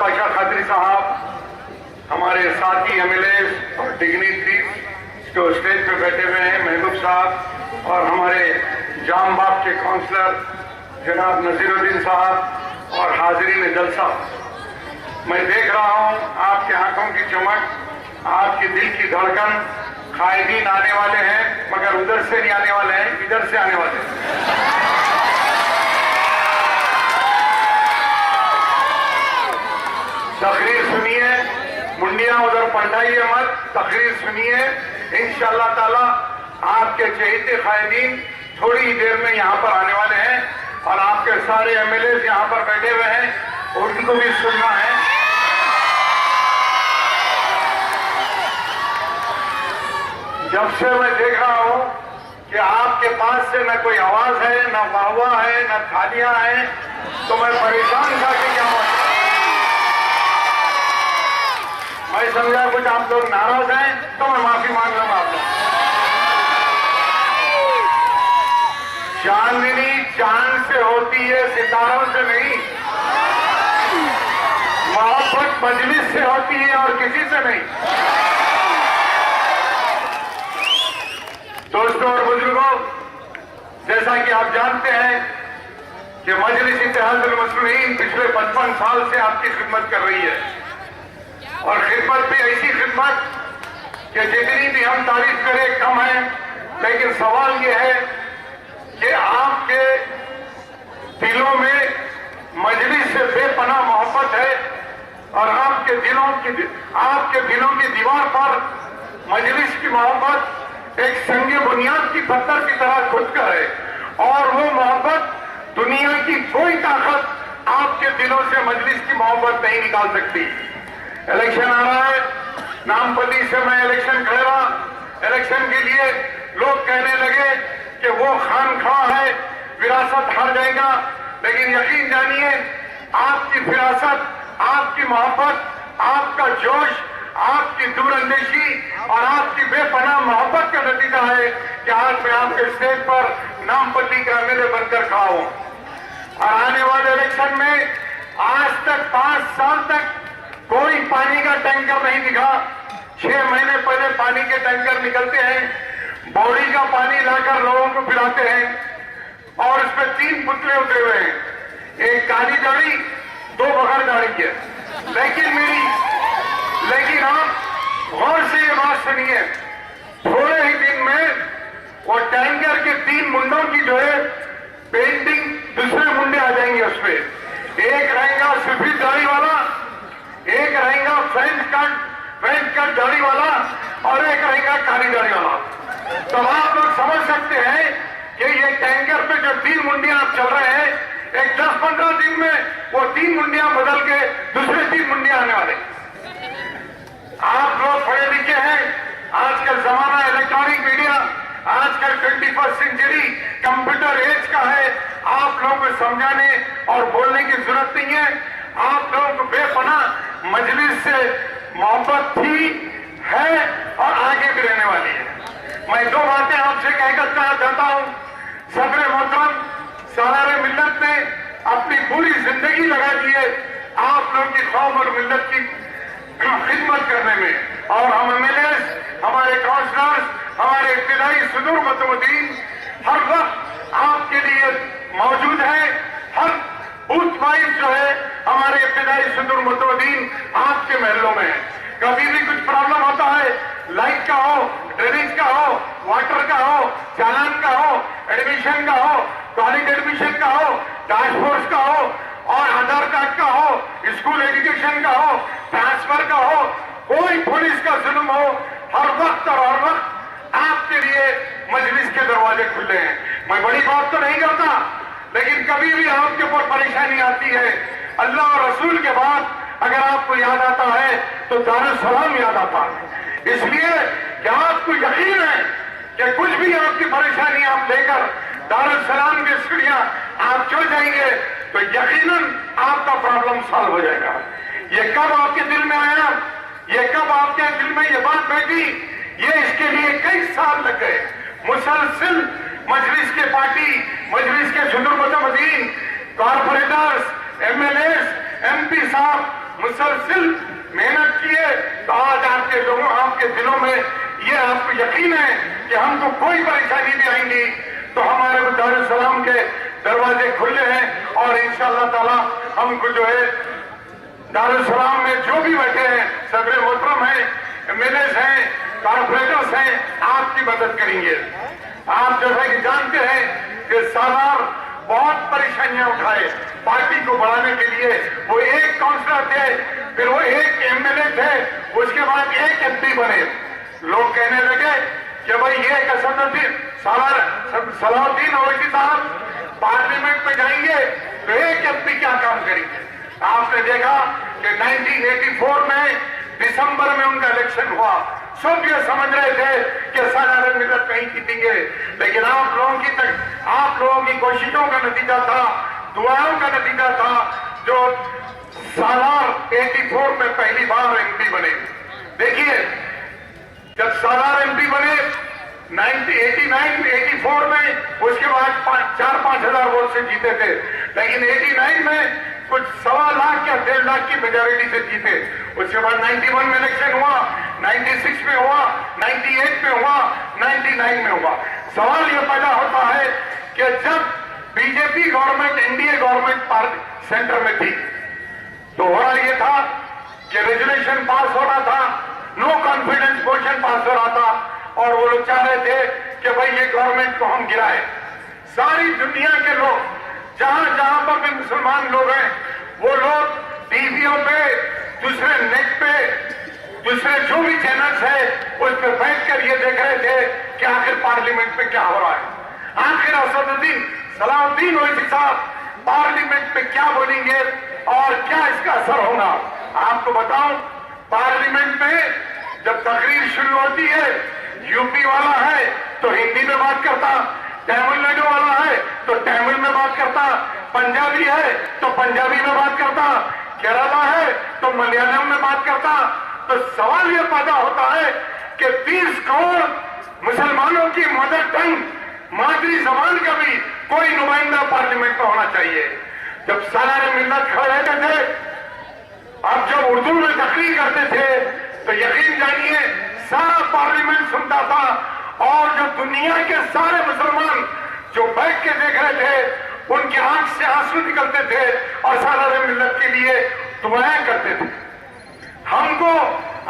पाशा खादरी साहब, हमारे साथी एमएलए और डिग्निटरीज जो स्टेज पे बैठे हुए हैं, महबूब साहब, और हमारे जामबाग के काउंसलर जनाब नजीरुद्दीन साहब और हाजिरीन जलसा, मैं देख रहा हूं आपके आंखों की चमक, आपके दिल की धड़कन। कायदीन आने वाले हैं, मगर उधर से नहीं आने वाले हैं, इधर से आने वाले हैं। तकरीर सुनिए, मुंडिया उधर पलटाइए मत, तकरीर सुनिए। इंशाअल्लाह ताला आपके चहेते कायदीन थोड़ी ही देर में यहां पर आने वाले हैं और आपके सारे एमएलए यहां पर बैठे हुए हैं, उनको भी सुनना है। जब से मैं देख रहा हूं कि आपके पास से न कोई आवाज है, न वाहवाह है, न थालियां हैं, तो मैं परेशान था कि क्या हुआ। मैं समझा कुछ आप लोग नाराज हैं, तो मैं माफी मांग लूंगा आप लोग। चांदनी चांद से होती है, सितारों से नहीं। मोहब्बत मजलिस से होती है और किसी से नहीं। दोस्तों और बुजुर्गों, जैसा कि आप जानते हैं कि मजलिस इत्तेहादुल मुस्लिमीन पिछले 55 साल से आपकी खिदमत कर रही है, और खिदमत भी ऐसी खिदमत कि जितनी भी हम तारीफ करें कम है। लेकिन सवाल यह है कि आपके दिलों में मजलिस से बेपनाह मोहब्बत है, और आपके दिलों की दीवार पर मजलिस की मोहब्बत एक संगे बुनियाद की पत्थर की तरह खुदकर है, और वो मोहब्बत दुनिया की कोई ताकत आपके दिलों से मजलिस की मोहब्बत नहीं निकाल सकती। इलेक्शन आ रहा है, नामपल्ली से मैं इलेक्शन खड़ा, इलेक्शन के लिए लोग कहने लगे कि वो खानख्वाह है, विरासत हार जाएगा। लेकिन यकीन जानिए, आपकी विरासत, आपकी मोहब्बत, आपका जोश, आपकी दूरअंदेशी और आपकी बेपनाह मोहब्बत का नतीजा है कि आज मैं आपके स्टेज पर नामपल्ली का एमएलए बनकर खड़ा हूं। और आने वाले इलेक्शन में आज तक 5 साल तक कोई पानी का टैंकर नहीं दिखा। 6 महीने पहले पानी के टैंकर निकलते हैं, बॉडी का पानी लाकर लोगों को पिलाते हैं, और इस पे 3 पुतले उतरे हुए हैं, एक काली दाढ़ी, 2 बगैर दाढ़ी के। लेकिन आप गौर से ये बात सुनिए, थोड़े ही दिन में वो टैंकर के 3 मुंडों की जो है पेंटिंग, दूसरे मुंडे आ जाएंगे उस पे। एक रहेगा सफेद दाढ़ी वाला, एक रहेगा फ्रेंच कट दाढ़ी वाला, और एक रहेगा काली दाढ़ी वाला। तो आप लोग समझ सकते हैं कि ये टैंकर पे जो 3 मुंडियां आप चल रहे हैं, एक 10-15 दिन में वो 3 मुंडियां बदल के दूसरे 3 मुंडियां आने वाले। आप लोग पढ़े लिखे हैं, आजकल जमाना इलेक्ट्रॉनिक मीडिया, आजकल 21st सेंचुरी कंप्यूटर एज का है। आप लोगों को समझाने और बोलने की जरूरत नहीं है। आप लोगों को बेपनाह मजलिस से मोहब्बत थी, है और आगे भी रहने वाली है। मैं 2 बातें आपसे कहकर चाहता हूं। सदर मोहतरम सालारे मिल्लत ने अपनी पूरी जिंदगी लगा दी है आप लोगों की कौम और मिल्लत की खिदमत करने में, और हम एमएलए, हमारे काउंसलर्स, हमारे इब्तिदाई सुदूर मतमुद्दीन हर वक्त आपके लिए मौजूद है। हर बूथ वाइज जो है हमारे इब्तिदाई सुदूर मतमुद्दीन आपके महलों में है। कभी भी कुछ प्रॉब्लम होता है, लाइट का हो, ड्रेनेज का हो, वाटर का हो, चालान का हो, एडमिशन का हो, कॉलेज एडमिशन का हो, टास्क फोर्स का हो, और आधार कार्ड का हो, स्कूल एजुकेशन का हो, ट्रांसफर का हो, कोई पुलिस का जुल्म हो, हर वक्त और हर वक्त आपके लिए मजलिस के दरवाजे खुले हैं। मैं बड़ी बात तो नहीं करता, लेकिन कभी भी आपके ऊपर परेशानी आती है, अल्लाह और रसूल के बाद अगर आपको याद आता है तो दारुस्सलाम याद आता है। इसलिए क्या आपको यकीन है कि कुछ भी आपकी परेशानी आप लेकर दारुस्सलाम की सीढ़ियां आप चढ़ जाएंगे तो यकीनन आपका प्रॉब्लम सॉल्व हो जाएगा। ये कब आपके दिल में आया, ये कब आपके दिल में ये बात बैठी, ये इसके लिए कई साल लग गए। मुसलसिल मजलिस के पार्टी, मजलिस के सुदूर मतमुद्दीन, कॉर्पोरेटर्स, एमएलए, एमपी साहब मुसलसल मेहनत किए तो आज आपके लोगों, आपके दिलों में ये आपको यकीन है कि हमको कोई परेशानी नहीं आएंगी, तो हमारे दारुल सलाम के दरवाजे खुले हैं और इंशाअल्लाह ताला हमको जो है दारुल सलाम में जो भी बैठे हैं, सदर मोहतरम हैं, एमएलए हैं, कॉर्पोरेटर्स हैं, आपकी मदद करेंगे। आप जैसा कि जानते हैं कि सालार बहुत परेशानियां उठाए पार्टी को बढ़ाने के लिए। वो एक काउंसलर थे, फिर वो एक एमएलए थे, उसके बाद एक एमपी बने। लोग कहने लगे कि भाई ये कसमुद्दीन सलाउद्दीन ओवैसी साहब पार्लियामेंट में जाएंगे तो एक एमपी क्या काम करेंगे। आपने देखा कि 1984 में दिसंबर में उनका इलेक्शन हुआ, सब ये समझ रहे थे कि सालार मिलत नहीं जीतेंगे, लेकिन आप लोगों की कोशिशों का नतीजा था, दुआओं का नतीजा था, जो सालार 84 में पहली बार एमपी बने। देखिए जब सालार एमपी बने 1984 में, उसके बाद 4-5 हजार वोट से जीते थे, लेकिन 89 में कुछ 1.25 लाख या 1.5 लाख की मेजोरिटी से जीते। उसके बाद 91 में इलेक्शन हुआ, 96 में हुआ, 98 में हुआ, 99 में हुआ। सवाल यह पैदा होता है कि जब BJP government, NDA government centre में थी, तो हो रहा यह था कि रेजोल्यूशन पास हो रहा था, नो कॉन्फिडेंस मोशन पास हो रहा था, और वो लोग चाह रहे थे कि भाई ये गवर्नमेंट को हम गिराए। सारी दुनिया के लोग, जहां जहां पर भी मुसलमान लोग हैं, वो लोग टीवियों पे, दूसरे नेट पे, दूसरे जो भी चैनल्स है उस पर बैठकर ये देख रहे थे कि आखिर पार्लियामेंट में क्या हो रहा है, आखिर असदुद्दीन सलाउद्दीन ओवैसी साहब पार्लियामेंट में क्या बोलेंगे और क्या इसका असर होगा। आपको बताऊं, पार्लियामेंट में जब तकरीर शुरू होती है, यूपी वाला है तो हिंदी में बात करता, तमिलनाडु वाला है तो तमिल में बात करता, पंजाबी है तो पंजाबी में बात करता, केरला है तो मलयालम में बात करता। तो सवाल यह पैदा होता है कि 30 करोड़ मुसलमानों की मदर टंग, मादरी जबान का भी कोई नुमाइंदा पार्लियामेंट में होना चाहिए। जब सालार मिल्लत खड़े रहते थे, अब जब उर्दू में तकरीर करते थे, तो यकीन जानिए सारा पार्लियामेंट सुनता था, और जो दुनिया के सारे मुसलमान जो बैठ के देख रहे थे, उनकी आंख से आंसू निकलते थे और सालार मिल्लत के लिए दुआएं करते थे। हमको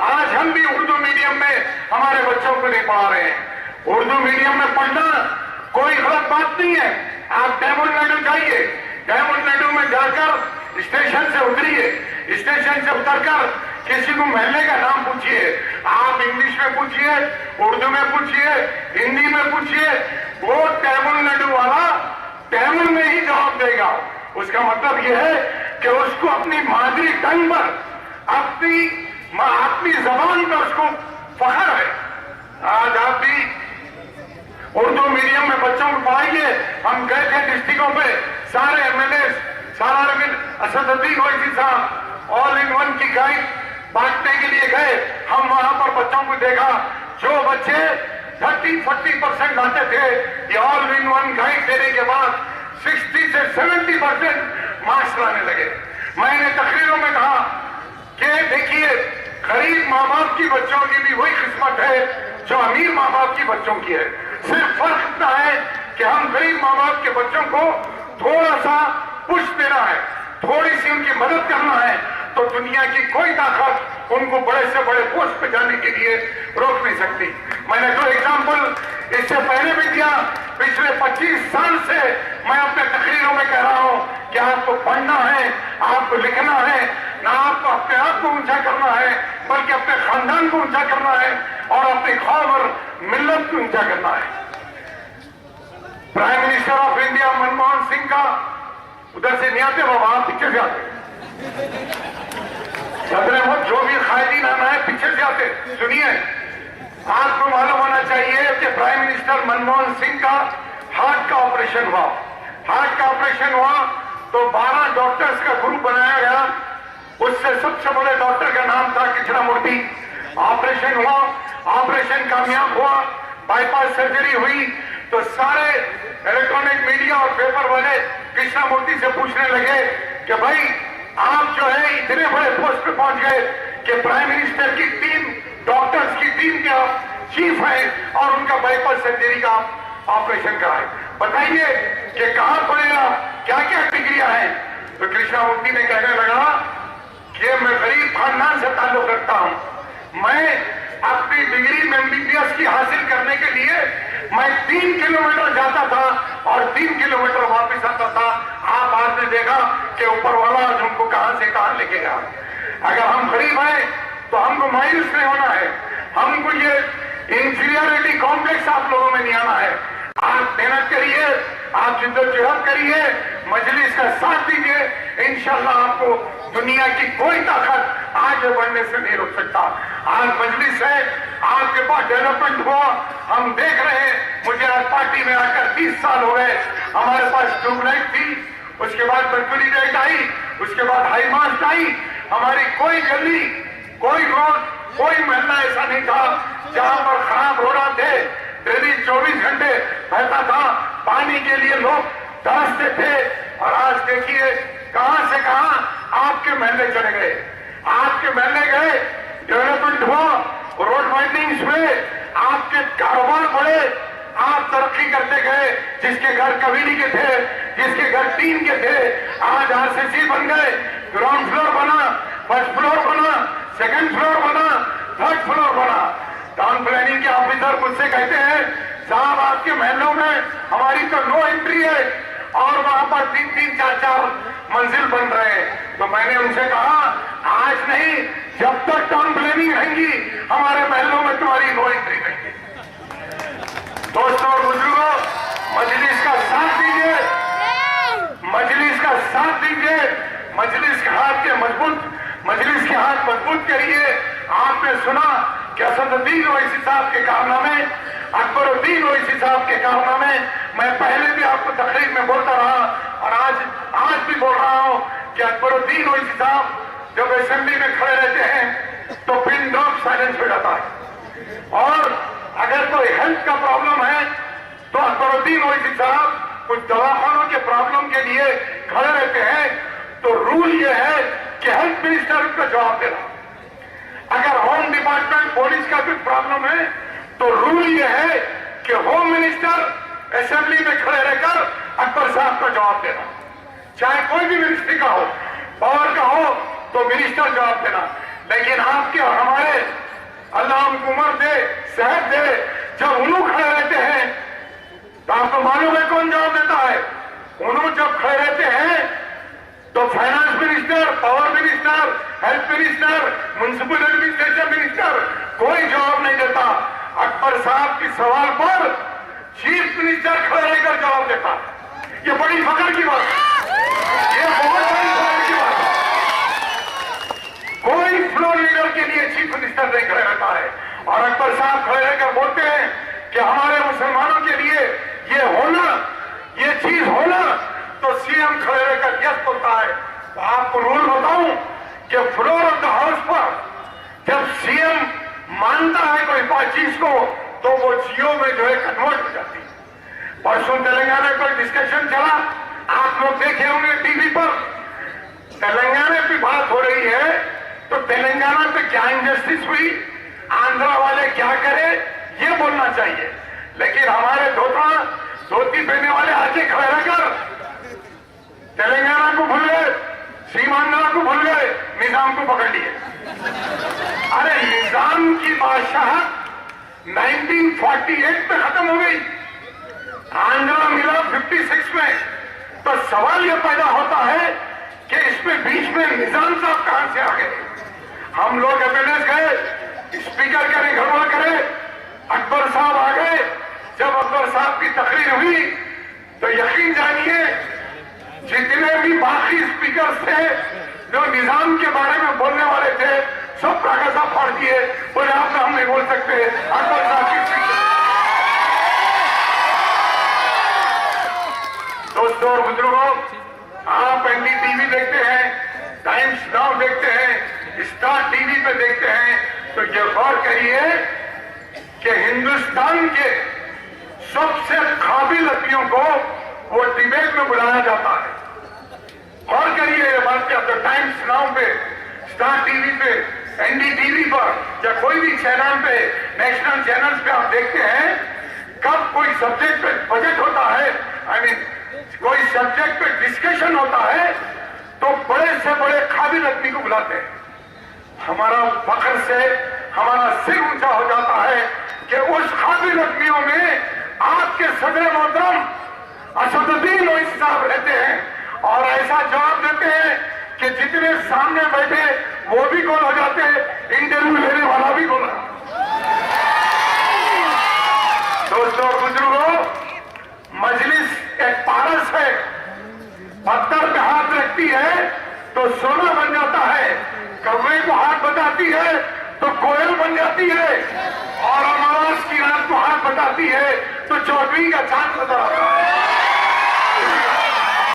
आज हम भी उर्दू मीडियम में हमारे बच्चों को नहीं पढ़ा रहे हैं। उर्दू मीडियम में पढ़ना कोई गलत बात नहीं है। आप तमिलनाडु जाइए, तमिलनाडु में जाकर स्टेशन से उतरिए, स्टेशन से उतरकर किसी को महल्ले का नाम पूछिए, आप इंग्लिश में पूछिए, उर्दू में पूछिए, हिंदी में पूछिए, वो तमिलनाडु वाला तमिल में ही जवाब देगा। उसका मतलब यह है कि उसको अपनी मादरी टंग पर, अपनी जबान पर उसको फख्र है। आज आप भी उर्दू मीडियम में बच्चों को पढ़ाइए। हम गए थे डिस्ट्रिक्टों पे, सारे एमएलए सालार असदुद्दीन ओवैसी साहब ऑल इन वन की गाइड बांटने के लिए गए। हम वहां पर बच्चों को देखा, जो बच्चे 30-40% लाते थे, ये ऑल इन वन गाइड देने के बाद 60 से 70% मार्क्स लाने लगे। मैंने तकरीरों में कहा कि देखिए, गरीब माँ बाप की बच्चों की भी वही किस्मत है जो अमीर माँ बाप की बच्चों की है। सिर्फ फर्क इतना है कि हम गरीब माँ बाप के बच्चों को थोड़ा सा पुश देना है, थोड़ी सी उनकी मदद करना है, तो दुनिया की कोई ताकत उनको बड़े से बड़े पोस्ट पे जाने के लिए रोक नहीं सकती। मैंने दो एग्जाम्पल इससे पहले भी दिया। पिछले 25 साल से मैं अपने तकरीरों में कह रहा हूं कि आपको पढ़ना है, आपको लिखना है, ना आपको अपने आप को ऊंचा करना है, बल्कि अपने खानदान को ऊंचा करना है और अपनी कौम और मिल्लत को ऊंचा करना है। Prime minister of India Manmohan Singh का उधर से नहीं आते बाबा, आप पीछे से आते, जो भी कायदीन आना है पीछे से आते। सुनिए, आपको मालूम होना चाहिए कि प्राइम मिनिस्टर मनमोहन सिंह का हार्ट का ऑपरेशन हुआ। हार्ट का ऑपरेशन हुआ तो 12 डॉक्टर्स का ग्रुप बनाया गया। उससे सबसे बड़े डॉक्टर का नाम था कृष्णमूर्ति। ऑपरेशन हुआ, ऑपरेशन कामयाब हुआ, बाईपास सर्जरी हुई, तो सारे इलेक्ट्रॉनिक मीडिया और पेपर वाले कृष्णमूर्ति से पूछने लगे कि भाई आप जो है इतने बड़े पोस्ट पे पहुंच गए कि प्राइम मिनिस्टर की टीम, डॉक्टर्स की टीम के आप चीफ हैं और उनका बाईपास सर्जरी का ऑपरेशन कराए। बताइए कि कहां पड़ेगा, क्या क्या डिग्रियां हैं। तो कृष्णामूर्ति ने कहने लगा कि मैं गरीब खानदान से ताल्लुक रखता हूं, मैं अपनी डिग्री में एमबीबीएस की हासिल करने के लिए मैं 3 किलोमीटर जाता था और 3 किलोमीटर वापस आता था। आप आज ने देखा कि ऊपर वाला आज हमको कहां से कहां लेके गया। अगर हम गरीब हैं तो हमको मायूस नहीं होना है, हमको ये इंफीरियरिटी कॉम्प्लेक्स आप लोगों में नहीं आना है। आप मेहनत करिए, आप जिद्दोजहद करिए, मजलिस का साथ दीजिए, इंशाल्लाह आपको दुनिया की कोई ताकत आगे बढ़ने से नहीं रोक सकता। आज मजलिस है, आपके पास डेवलपमेंट हुआ, हम देख रहे हैं। मुझे आज पार्टी में आकर 30 साल हो गए। हमारे पास ट्यूबलाइट थी, उसके बाद मर्क्यूरी लाइट आई, उसके बाद हाई मास्ट आई। हमारी कोई गली, कोई रोड, कोई मोहल्ला ऐसा नहीं था जहां पर खराब रोड थे। डेली 24 घंटे बहता था, पानी के लिए लोग तरसते थे। और आज देखिए कहां से कहां आपके महल्ले चले गए, आपके महल्ले गए, डेवलपमेंट हुआ, रोड वाइडनिंग्स हुए, आपके कारोबार बढ़े, आप तरक्की करते गए। जिसके घर कबीली के थे, जिसके घर टीन के थे, आज आरसीसी बन गए, ग्राउंड फ्लोर बना, फर्स्ट फ्लोर बना, सेकंड फ्लोर बना, थर्ड फ्लोर बना। टाउन प्लानिंग के ऑफिसर मुझसे कहते हैं साहब आपके महलों में हमारी तो नो एंट्री है और वहां पर 3-3, 4-4 मंजिल बन रहे हैं। तो मैंने उनसे कहा आज नहीं, जब तक टाउन प्लानिंग रहेंगी हमारे महलों में तुम्हारी नो एंट्री रहेगी। दोस्तों और बुजुर्गों, मजलिस का साथ दीजिए, मजलिस का साथ दीजिए, मजलिस के हाथ मजबूत करिए। आपने सुना कि असदुद्दीन ओवैसी साहब के कारनामे, अकबरुद्दीन ओवैसी साहब के कारनामे, मैं पहले भी आपको तकरीर में बोलता रहा और आज भी बोल रहा हूं कि अकबरुद्दीन ओवैसी साहब जब असेंबली में खड़े रहते हैं तो पिन ड्रॉप साइलेंस हो जाता है। और अगर कोई हेल्थ का प्रॉब्लम है तो अकबरुद्दीन ओवैसी साहब कुछ दवाखानों के प्रॉब्लम के लिए खड़े रहते हैं। तो रूल ये है कि हेल्थ मिनिस्टर का जवाब देना। अगर होम डिपार्टमेंट, पुलिस का कोई प्रॉब्लम है तो रूल ये है कि होम मिनिस्टर असेंबली में खड़े रहकर अकबर साहब का जवाब देना। चाहे कोई भी मिनिस्ट्री का हो, पावर का हो, तो मिनिस्टर जवाब देना। लेकिन आपके और हमारे अल्लाह उनको उम्र दे, सेहत दे, जब उन्हों खड़े रहते हैं तो आपको मालूम है कौन जवाब देता है। उन्होंने जब खड़े रहते हैं तो finance minister, power minister, health minister, municipal administration minister कोई जवाब नहीं देता। अकबर साहब के सवाल पर चीफ मिनिस्टर खड़े रहकर जवाब देता। ये बड़ी फख्र की बात है, ये बहुत बड़ी फख्र की बात है। कोई फ्लोर लीडर के लिए चीफ मिनिस्टर नहीं खड़े रहता है और अकबर साहब खड़े रहकर बोलते हैं कि हमारे मुसलमानों के लिए ये होना, ये चीज होना, तो सीएम खड़े रहकर यस बोलता है। तो आपको रूल बताऊं कि फ्लोर ऑफ द हाउस पर जब सीएम मानता है कोई चीज को तो वो जियो में जो है कन्वर्ट हो जाती है। परसों तेलंगाना पर डिस्कशन चला, आप लोग देखे होंगे टीवी पर। तेलंगाना की बात हो रही है तो तेलंगाना पे क्या इंजस्टिस हुई, आंध्रा वाले क्या करे, ये बोलना चाहिए। लेकिन हमारे धोती पहने वाले आके खड़े रहकर तेलंगाना को भूल गए, सीमांध्रा को भूल गए, निजाम को पकड़ लिए। अरे निजाम की बादशाहत 1948 में खत्म हो गई, आंध्रा मिला 56 में। तो सवाल यह पैदा होता है कि इसमें बीच में निजाम साहब कहां से आ गए। हम लोग एमएलए गए, स्पीकर करे गड़बड़ करे, अकबर साहब आ गए। जब अकबर साहब की तकरीर हुई तो यकीन जानिए जितने भी बाकी स्पीकर थे जो निजाम के बारे में बोलने वाले थे सब कागजा फाड़ दिए, बोले आप हम नहीं बोल सकते। अकबर साहब की स्पीकर। दोस्तों और बुजुर्गों, आप एनडीटीवी देखते हैं, टाइम्स नाउ देखते हैं, स्टार टीवी पे देखते हैं, तो ये गौर करिए कि हिंदुस्तान के सबसे काबिल व्यक्तियों को वो डिबेट में बुलाया जाता है। गौर करिए ये बात क्या जो टाइम्स नाउ पे, स्टार टीवी पे, एनडीटीवी पर या कोई भी चैनल पे, नेशनल चैनल्स पे आप देखते हैं, कब कोई सब्जेक्ट पे बजट होता है, आई मीन कोई सब्जेक्ट पे डिस्कशन होता है, तो बड़े से बड़े काबिल आदमी को बुलाते हैं। हमारा फख्र से हमारा सिर ऊंचा हो जाता है कि उस काबिल आदमियों में आपके सदर मोहतरम असदुद्दीन ओवैसी साहब रहते हैं और ऐसा जवाब देते हैं कि जितने सामने बैठे वो भी गोल हो जाते हैं, इंटरव्यू लेने वाला भी गोल। दोस्तों और बुजुर्गों, मजलिस एक पारस है, पत्थर पे हाथ रखती है तो सोना बन जाता है, कौवे को हाथ बताती है तो कोयल बन जाती है, और अमावस की रात को हाथ बताती है तो चौदहवीं का चांद नजर आता है।